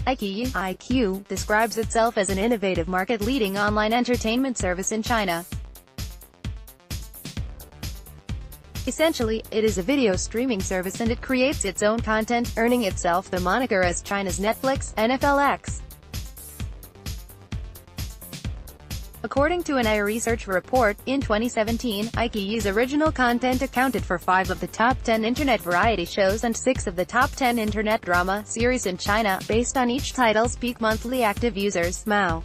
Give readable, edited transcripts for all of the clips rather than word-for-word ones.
iQIYI describes itself as an innovative market-leading online entertainment service in China. Essentially, it is a video streaming service and it creates its own content, earning itself the moniker as China's Netflix, NFLX. According to an iResearch report, in 2017, iQIYI's original content accounted for 5 of the top 10 internet variety shows and 6 of the top 10 internet drama series in China, based on each title's peak monthly active users, MAU.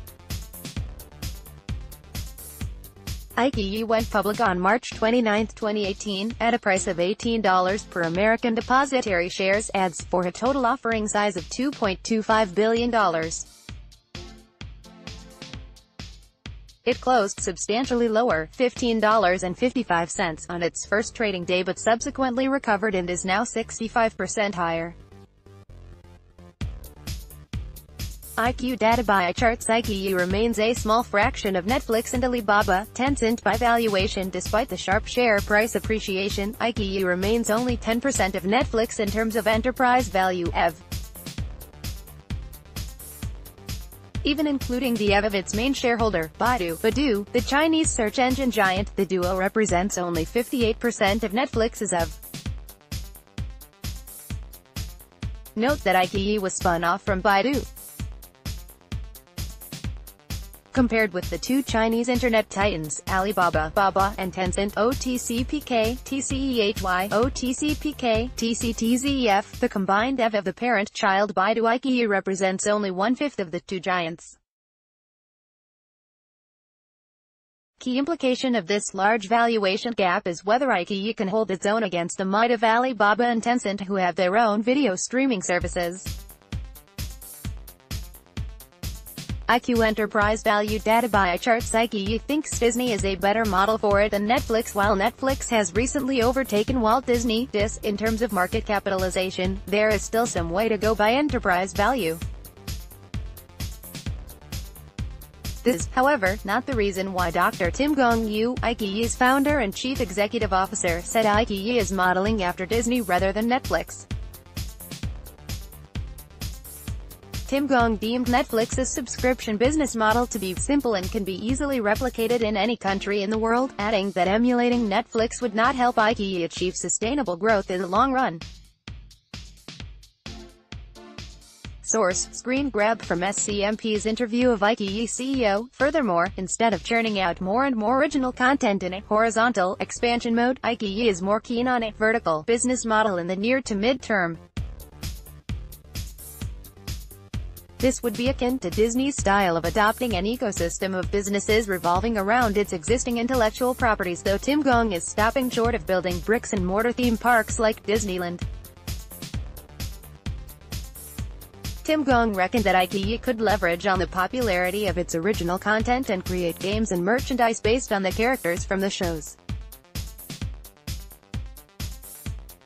iQIYI went public on March 29, 2018, at a price of $18 per American Depositary Shares ADS, for a total offering size of $2.25 billion. It closed substantially lower, $15.55, on its first trading day but subsequently recovered and is now 65% higher. iQIYI data by charts. iQIYI remains a small fraction of Netflix and Alibaba, Tencent by valuation. Despite the sharp share price appreciation, iQIYI remains only 10% of Netflix in terms of enterprise value (EV). Even including the EV of its main shareholder, Baidu, the Chinese search engine giant, the duo represents only 58% of Netflix's EV. Note that iQIYI was spun off from Baidu. Compared with the two Chinese internet titans, Alibaba, and Tencent, OTCPK, TCEHY, OTCPK, TCTZEF, the combined EV of the parent-child Baidu iQIYI represents only 1/5 of the two giants. Key implication of this large valuation gap is whether iQIYI can hold its own against the might of Alibaba and Tencent, who have their own video streaming services. iQIYI Enterprise Value Data by charts. iQIYI thinks Disney is a better model for it than Netflix. While Netflix has recently overtaken Walt Disney in terms of market capitalization, there is still some way to go by enterprise value. This is, however, not the reason why Dr. Tim Gong-yu, iQIYI's founder and chief executive officer, said iQIYI is modeling after Disney rather than Netflix. Tim Gong deemed Netflix's subscription business model to be simple and can be easily replicated in any country in the world, adding that emulating Netflix would not help iQIYI achieve sustainable growth in the long run. Source: screen grab from SCMP's interview of iQIYI CEO. Furthermore, instead of churning out more and more original content in a horizontal expansion mode, iQIYI is more keen on a vertical business model in the near to mid-term. This would be akin to Disney's style of adopting an ecosystem of businesses revolving around its existing intellectual properties, though Tim Gong is stopping short of building bricks-and-mortar theme parks like Disneyland. Tim Gong reckoned that iQIYI could leverage on the popularity of its original content and create games and merchandise based on the characters from the shows.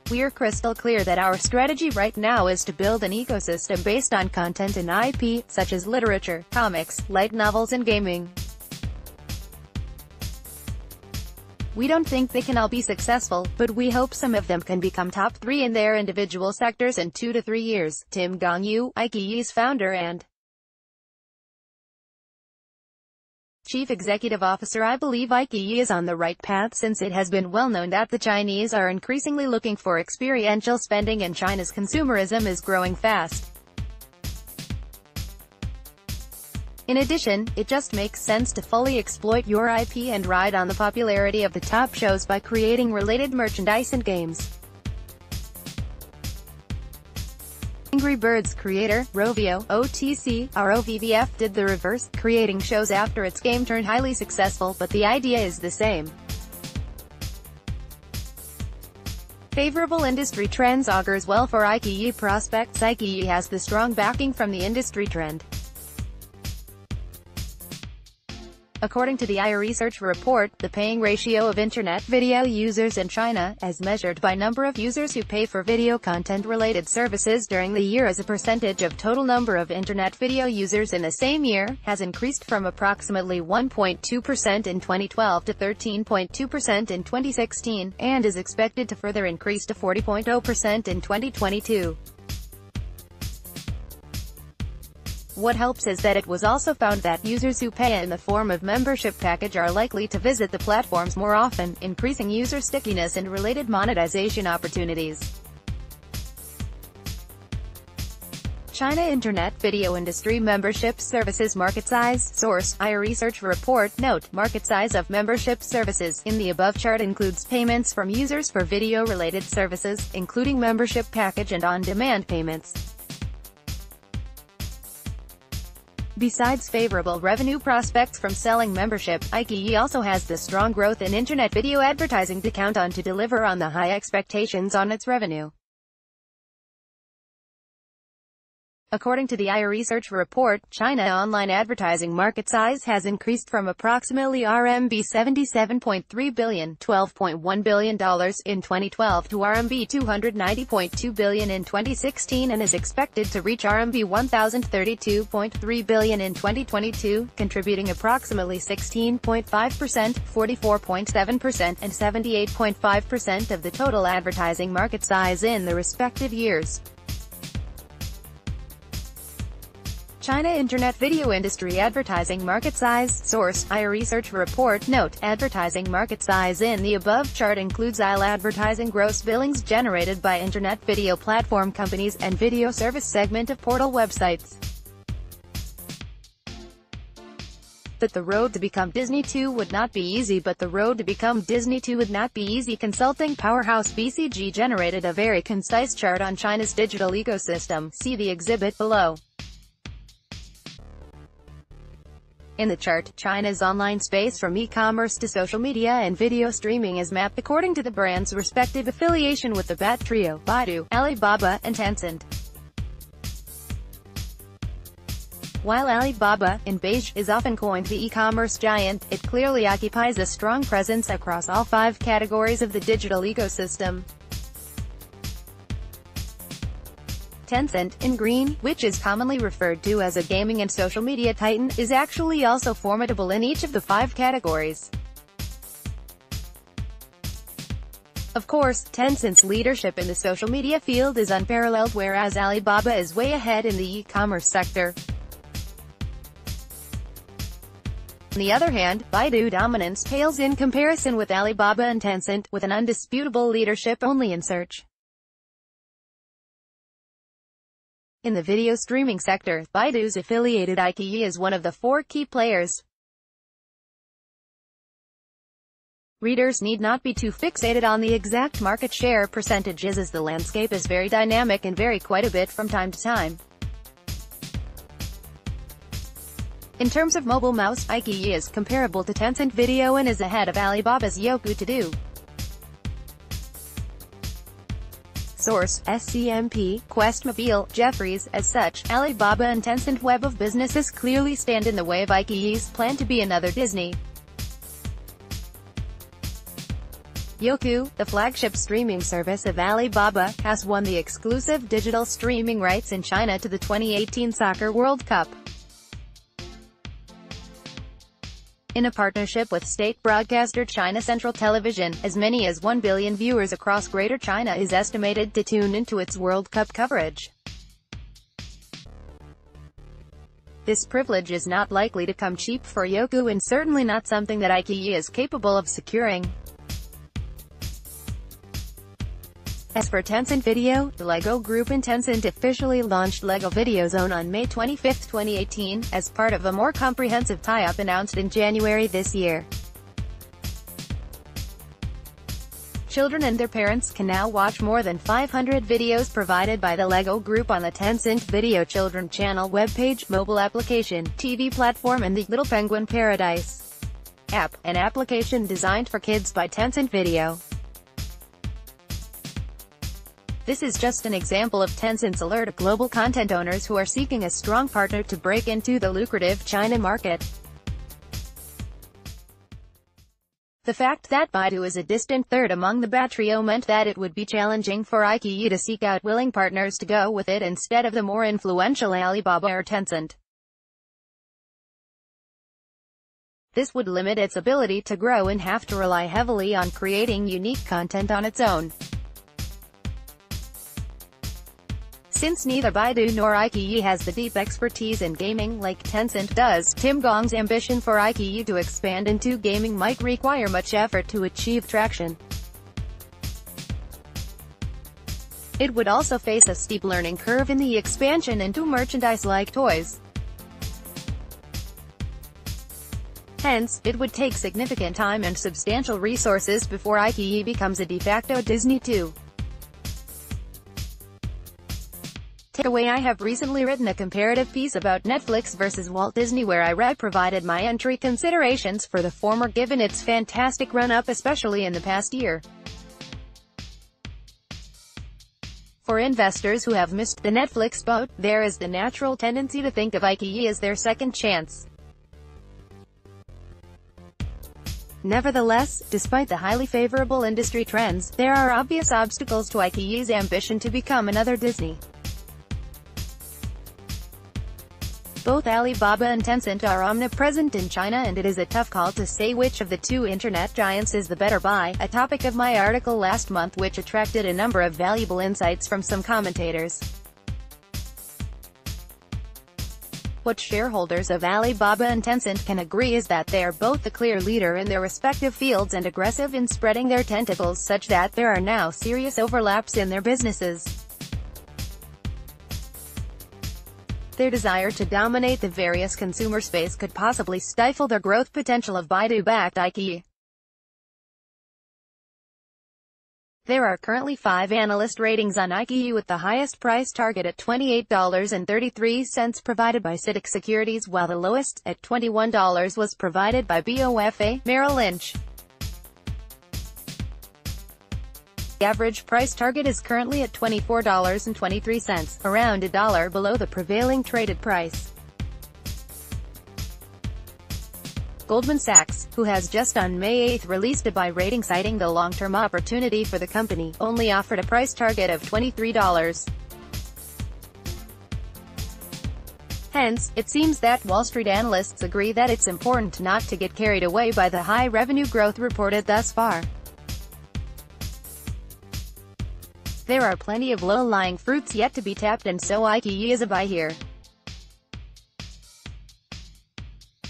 "We are crystal clear that our strategy right now is to build an ecosystem based on content and IP, such as literature, comics, light novels and gaming. We don't think they can all be successful, but we hope some of them can become top 3 in their individual sectors in 2 to 3 years, Tim Gong-yu, iQIYI's founder and Chief Executive Officer. I believe iQIYI is on the right path since it has been well known that the Chinese are increasingly looking for experiential spending and China's consumerism is growing fast. In addition, it just makes sense to fully exploit your IP and ride on the popularity of the top shows by creating related merchandise and games." Angry Birds creator, Rovio, OTC/ROVVF did the reverse, creating shows after its game turned highly successful, but the idea is the same. Favorable industry trends augurs well for iQIYI prospects. iQIYI has the strong backing from the industry trend. According to the iResearch report, the paying ratio of internet video users in China, as measured by number of users who pay for video content-related services during the year as a percentage of total number of internet video users in the same year, has increased from approximately 1.2% in 2012 to 13.2% in 2016, and is expected to further increase to 40.0% in 2022. What helps is that it was also found that users who pay in the form of membership package are likely to visit the platforms more often, increasing user stickiness and related monetization opportunities. China Internet Video Industry Membership Services Market Size. Source: iResearch Report. Note: market size of membership services in the above chart includes payments from users for video-related services, including membership package and on-demand payments. Besides favorable revenue prospects from selling membership, iQIYI also has the strong growth in internet video advertising to count on to deliver on the high expectations on its revenue. According to the iResearch report, China online advertising market size has increased from approximately RMB 77.3 billion ($12.1 billion) in 2012 to RMB 290.2 billion in 2016 and is expected to reach RMB 1,032.3 billion in 2022, contributing approximately 16.5%, 44.7%, and 78.5% of the total advertising market size in the respective years. China Internet Video Industry Advertising Market Size. Source: iResearch Report. Note: advertising market size in the above chart includes advertising gross billings generated by internet video platform companies and video service segment of portal websites. That the road to become Disney 2 would not be easy, but the road to become Disney 2 would not be easy. Consulting powerhouse BCG generated a very concise chart on China's digital ecosystem. See the exhibit below. In the chart, China's online space from e-commerce to social media and video streaming is mapped according to the brand's respective affiliation with the Bat Trio, Baidu, Alibaba, and Tencent. While Alibaba, in beige, is often coined the e-commerce giant, it clearly occupies a strong presence across all 5 categories of the digital ecosystem. Tencent, in green, which is commonly referred to as a gaming and social media titan, is actually also formidable in each of the 5 categories. Of course, Tencent's leadership in the social media field is unparalleled, whereas Alibaba is way ahead in the e-commerce sector. On the other hand, Baidu dominance pales in comparison with Alibaba and Tencent, with an undisputable leadership only in search. In the video streaming sector, Baidu's affiliated iQIYI is one of the 4 key players. Readers need not be too fixated on the exact market share percentages, as the landscape is very dynamic and vary quite a bit from time to time. In terms of mobile mouse, iQIYI is comparable to Tencent Video and is ahead of Alibaba's Youku To-Do. Source: SCMP, Questmobile, Jefferies. As such, Alibaba and Tencent Web of Businesses clearly stand in the way of iQIYI's plan to be another Disney. Youku, the flagship streaming service of Alibaba, has won the exclusive digital streaming rights in China to the 2018 Soccer World Cup. In a partnership with state broadcaster China Central Television, as many as 1 billion viewers across Greater China is estimated to tune into its World Cup coverage. This privilege is not likely to come cheap for Youku, and certainly not something that iQIYI is capable of securing. As for Tencent Video, the LEGO Group and Tencent officially launched LEGO Video Zone on May 25, 2018, as part of a more comprehensive tie-up announced in January this year. Children and their parents can now watch more than 500 videos provided by the LEGO Group on the Tencent Video Children Channel webpage, mobile application, TV platform, and the Little Penguin Paradise app, an application designed for kids by Tencent Video. This is just an example of Tencent's alert to global content owners who are seeking a strong partner to break into the lucrative China market. The fact that Baidu is a distant third among the Bat Trio meant that it would be challenging for iQIYI to seek out willing partners to go with it instead of the more influential Alibaba or Tencent. This would limit its ability to grow and have to rely heavily on creating unique content on its own. Since neither Baidu nor iQIYI has the deep expertise in gaming like Tencent does, Tim Gong's ambition for iQIYI to expand into gaming might require much effort to achieve traction. It would also face a steep learning curve in the expansion into merchandise like toys. Hence, it would take significant time and substantial resources before iQIYI becomes a de facto Disney too. Takeaway: I have recently written a comparative piece about Netflix versus Walt Disney where I provided my entry considerations for the former given its fantastic run-up especially in the past year. For investors who have missed the Netflix boat, there is the natural tendency to think of iQIYI as their second chance. Nevertheless, despite the highly favorable industry trends, there are obvious obstacles to iQIYI's ambition to become another Disney. Both Alibaba and Tencent are omnipresent in China and it is a tough call to say which of the two internet giants is the better buy, a topic of my article last month which attracted a number of valuable insights from some commentators. What shareholders of Alibaba and Tencent can agree is that they are both the clear leader in their respective fields and aggressive in spreading their tentacles such that there are now serious overlaps in their businesses. Their desire to dominate the various consumer space could possibly stifle their growth potential of Baidu-backed iQIYI. There are currently 5 analyst ratings on iQIYI with the highest price target at $28.33 provided by CITIC Securities while the lowest, at $21, was provided by BofA Merrill Lynch. The average price target is currently at $24.23, around $1 below the prevailing traded price. Goldman Sachs, who has just on May 8 released a buy rating citing the long-term opportunity for the company, only offered a price target of $23. Hence, it seems that Wall Street analysts agree that it's important not to get carried away by the high revenue growth reported thus far. There are plenty of low-lying fruits yet to be tapped and so iQIYI is a buy here.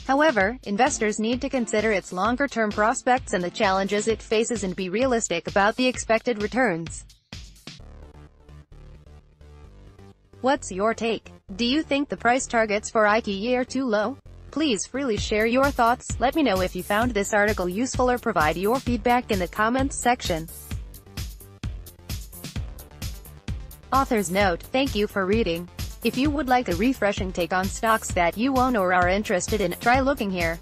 However, investors need to consider its longer-term prospects and the challenges it faces and be realistic about the expected returns. What's your take? Do you think the price targets for iQIYI are too low? Please freely share your thoughts. Let me know if you found this article useful or provide your feedback in the comments section. Author's note: thank you for reading. If you would like a refreshing take on stocks that you own or are interested in, try looking here.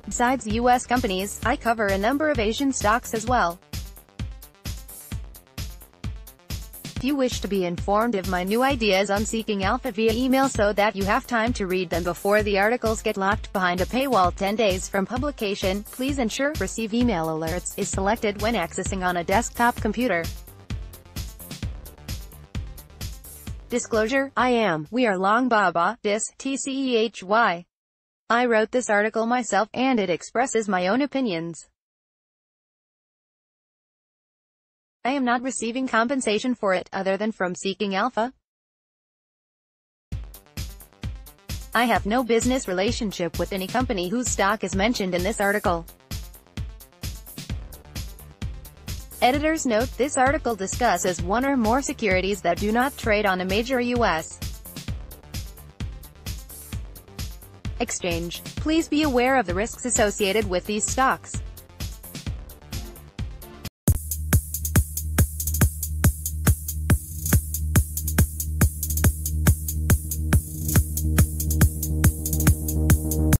Besides U.S. companies, I cover a number of Asian stocks as well. If you wish to be informed of my new ideas on Seeking Alpha via email so that you have time to read them before the articles get locked behind a paywall 10 days from publication, please ensure Receive Email Alerts is selected when accessing on a desktop computer. Disclosure: we are long Baba, TCEHY. I wrote this article myself, and it expresses my own opinions. I am not receiving compensation for it, other than from Seeking Alpha. I have no business relationship with any company whose stock is mentioned in this article. Editor's note: this article discusses one or more securities that do not trade on a major U.S. exchange. Please be aware of the risks associated with these stocks.